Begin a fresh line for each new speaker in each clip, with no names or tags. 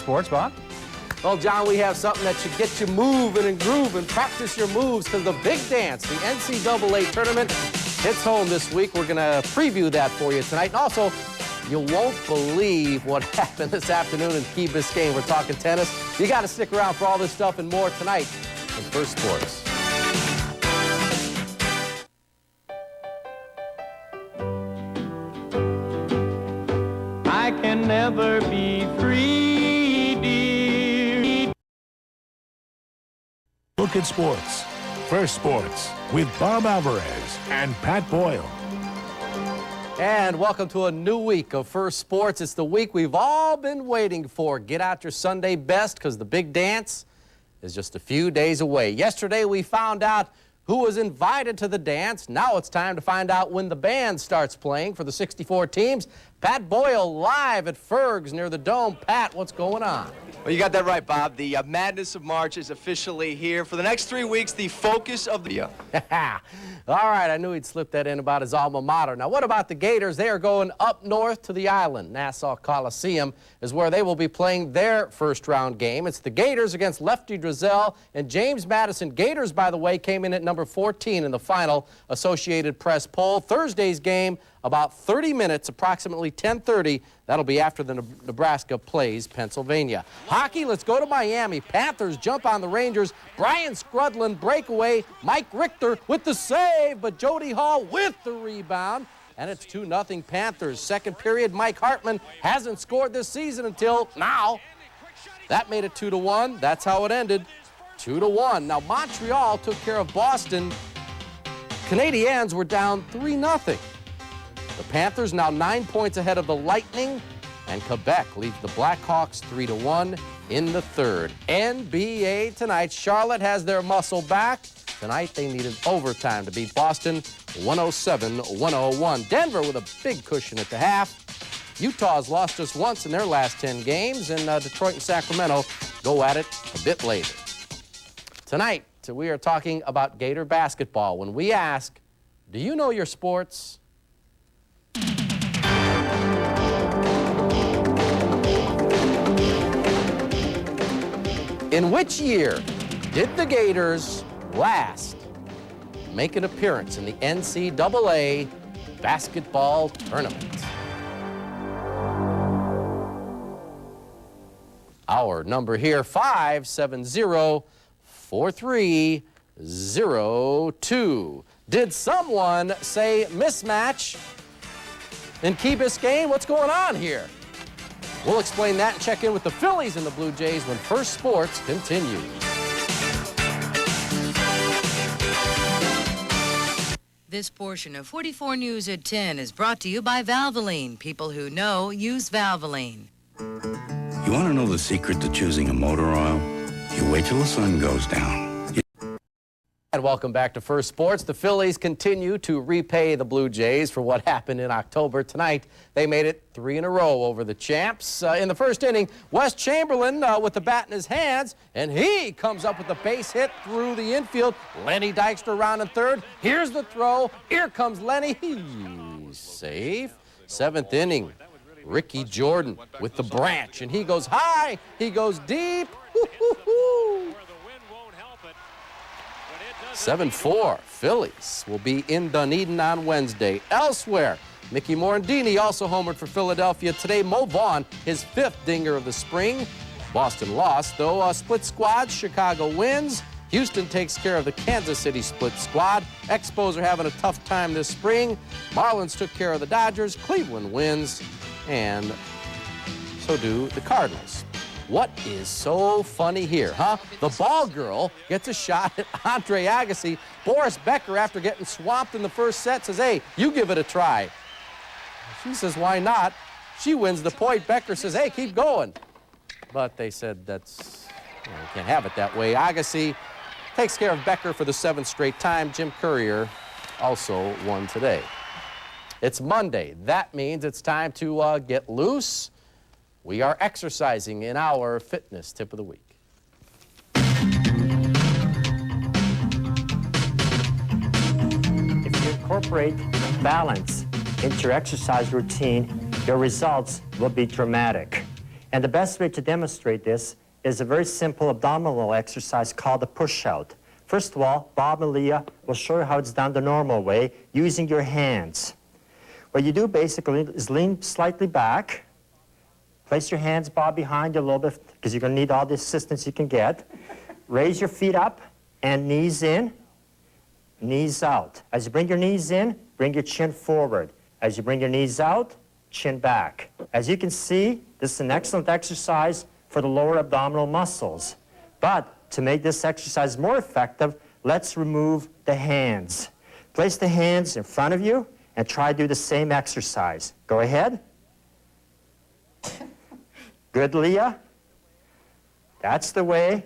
Sports, Bob?
Well, John, we have something that should get you moving and grooving, practice your moves, because the big dance, the NCAA tournament, hits home this week. We're going to preview that for you tonight. And also, you won't believe what happened this afternoon in Key Biscayne. We're talking tennis. You got to stick around for all this stuff and more tonight on First Sports.
I can never be free, dear.
Look at sports. First Sports with Bob Alvarez and Pat Boyle.
And welcome to a new week of First Sports. It's the week we've all been waiting for. Get out your Sunday best, because the big dance is just a few days away. Yesterday we found out who was invited to the dance. Now it's time to find out when the band starts playing for the 64 teams. Pat Boyle live at Ferg's near the Dome. Pat, what's going on?
Well, you got that right, Bob. The Madness of March is officially here. For the next 3 weeks, the focus of the...
All right, I knew he'd slip that in about his alma mater. Now, what about the Gators? They are going up north to the island. Nassau Coliseum is where they will be playing their first-round game. It's the Gators against Lefty Driesell and James Madison. Gators, by the way, came in at number 14 in the final Associated Press poll. Thursday's game, about 30 minutes, approximately 10:30. That'll be after the Nebraska plays Pennsylvania. Hockey, let's go to Miami. Panthers jump on the Rangers. Brian Scrudlin breakaway. Mike Richter with the save, but Jody Hall with the rebound. And it's 2-0 Panthers. Second period, Mike Hartman hasn't scored this season until now. That made it 2-1. That's how it ended, 2-1. Now, Montreal took care of Boston. Canadiens were down 3-0. The Panthers now 9 points ahead of the Lightning, and Quebec leads the Blackhawks 3-1 in the third. NBA tonight, Charlotte has their muscle back. Tonight they needed overtime to beat Boston 107-101. Denver with a big cushion at the half. Utah's lost just once in their last 10 games, and Detroit and Sacramento go at it a bit later. Tonight, we are talking about Gator basketball. When we ask, do you know your sports? In which year did the Gators last make an appearance in the NCAA basketball tournament? Our number here, 570-4302. Did someone say mismatch in Key Biscayne? What's going on here? We'll explain that and check in with the Phillies and the Blue Jays when First Sports continues.
This portion of 44 News at 10 is brought to you by Valvoline. People who know use Valvoline.
You want to know the secret to choosing a motor oil? You wait till the sun goes down.
And welcome back to First Sports. The Phillies continue to repay the Blue Jays for what happened in October. Tonight, they made it 3 in a row over the champs. In the first inning, Wes Chamberlain with the bat in his hands, and he comes up with a base hit through the infield. Lenny Dykstra around in third. Here's the throw. Here comes Lenny. He's safe. Seventh inning, Ricky Jordan with the branch, and he goes high. He goes deep. 7-4, Phillies will be in Dunedin on Wednesday. Elsewhere, Mickey Morandini also homered for Philadelphia today. Mo Vaughn, his 5th dinger of the spring. Boston lost, though. Split squads, Chicago wins. Houston takes care of the Kansas City split squad. Expos are having a tough time this spring. Marlins took care of the Dodgers. Cleveland wins, and so do the Cardinals. What is so funny here, huh? The ball girl gets a shot at Andre Agassi. Boris Becker, after getting swamped in the first set, says, hey, you give it a try. She says, why not? She wins the point. Becker says, hey, keep going. But they said you can't have it that way. Agassi takes care of Becker for the 7th straight time. Jim Courier also won today. It's Monday. That means it's time to get loose. We are exercising in our fitness tip of the week.
If you incorporate balance into your exercise routine, your results will be dramatic. And the best way to demonstrate this is a very simple abdominal exercise called the push-out. First of all, Bob and Leah will show you how it's done the normal way using your hands. What you do basically is lean slightly back. Place your hands, Bob, behind you a little bit because you're going to need all the assistance you can get. Raise your feet up and knees in, knees out. As you bring your knees in, bring your chin forward. As you bring your knees out, chin back. As you can see, this is an excellent exercise for the lower abdominal muscles. But to make this exercise more effective, let's remove the hands. Place the hands in front of you and try to do the same exercise. Go ahead. Good, Leah. That's the way.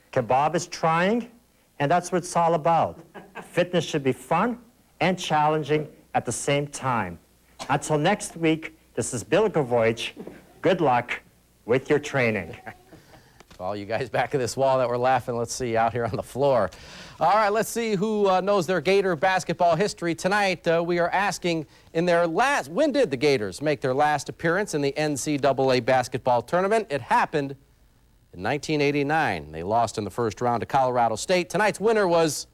Okay, Bob is trying, and that's what it's all about. Fitness should be fun and challenging at the same time. Until next week, this is Bill Gavoich. Good luck with your training.
All you guys back of this wall that were laughing, let's see out here on the floor. All right, let's see who knows their Gator basketball history. Tonight, we are asking when did the Gators make their last appearance in the NCAA basketball tournament? It happened in 1989. They lost in the first round to Colorado State. Tonight's winner was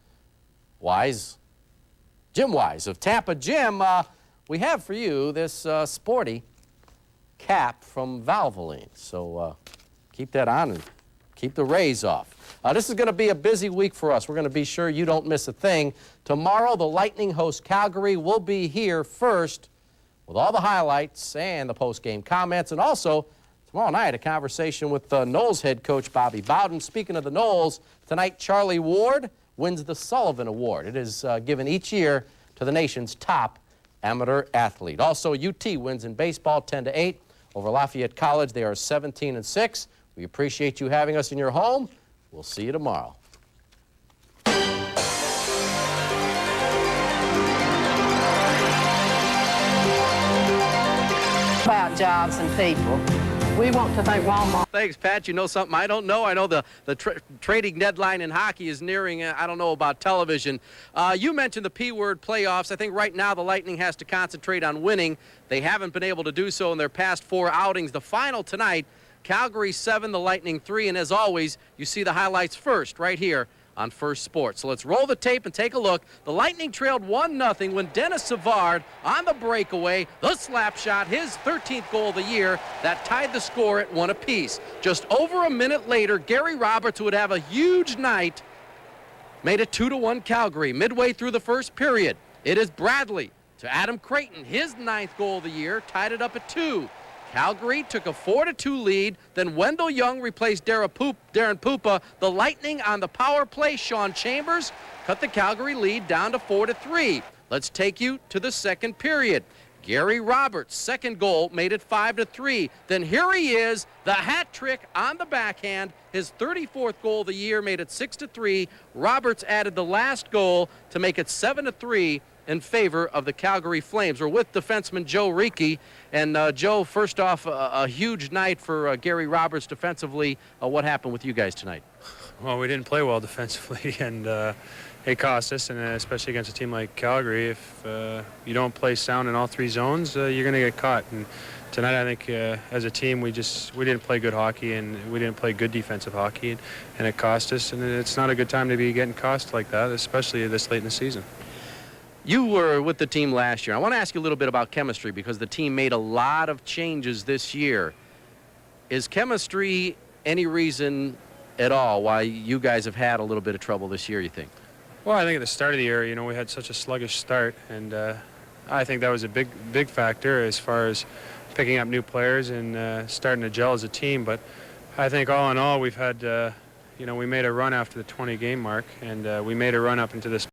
Jim Wise of Tampa. Jim, we have for you this sporty cap from Valvoline. So keep that on and keep the rays off. This is going to be a busy week for us. We're going to be sure you don't miss a thing. Tomorrow, the Lightning host Calgary. Will be here first with all the highlights and the post-game comments. And also, tomorrow night, a conversation with Knowles head coach Bobby Bowden. Speaking of the Knowles, tonight Charlie Ward wins the Sullivan Award. It is given each year to the nation's top amateur athlete. Also, UT wins in baseball 10-8 over Lafayette College. They are 17-6. We appreciate you having us in your home. We'll see you tomorrow.
About jobs and people. We want to thank Walmart.
Thanks, Pat. You know something I don't know? I know the trading deadline in hockey is nearing. I don't know about television. You mentioned the P-word playoffs. I think right now the Lightning has to concentrate on winning. They haven't been able to do so in their past 4 outings. The final tonight, Calgary 7, the Lightning 3. And as always, you see the highlights first right here on First Sports. So let's roll the tape and take a look. The Lightning trailed 1-0 when Dennis Savard on the breakaway, the slap shot, his 13th goal of the year, that tied the score at 1 apiece. Just over a minute later, Gary Roberts, who would have a huge night, made it 2-1 Calgary. Midway through the first period, it is Bradley to Adam Creighton, his 9th goal of the year, tied it up at 2. Calgary took a 4-2 lead. Then Wendell Young replaced Darren Pupa. The Lightning on the power play, Sean Chambers, cut the Calgary lead down to 4-3. Let's take you to the second period. Gary Roberts' second goal made it 5-3. Then here he is, the hat trick on the backhand. His 34th goal of the year made it 6-3. Roberts added the last goal to make it 7-3 in favor of the Calgary Flames. We're with defenseman Joe Reekie. And Joe, first off, a huge night for Gary Roberts defensively. What happened with you guys tonight?
Well, we didn't play well defensively, and it cost us, and especially against a team like Calgary. If you don't play sound in all 3 zones, you're going to get caught. And tonight, I think, as a team, we didn't play good hockey, and we didn't play good defensive hockey, and it cost us. And it's not a good time to be getting cost like that, especially this late in the season.
You were with the team last year. I want to ask you a little bit about chemistry because the team made a lot of changes this year. Is chemistry any reason at all why you guys have had a little bit of trouble this year, you think?
Well, I think at the start of the year, we had such a sluggish start, and I think that was a big factor as far as picking up new players and starting to gel as a team. But I think all in all, we've had, we made a run after the 20-game mark, and we made a run up into this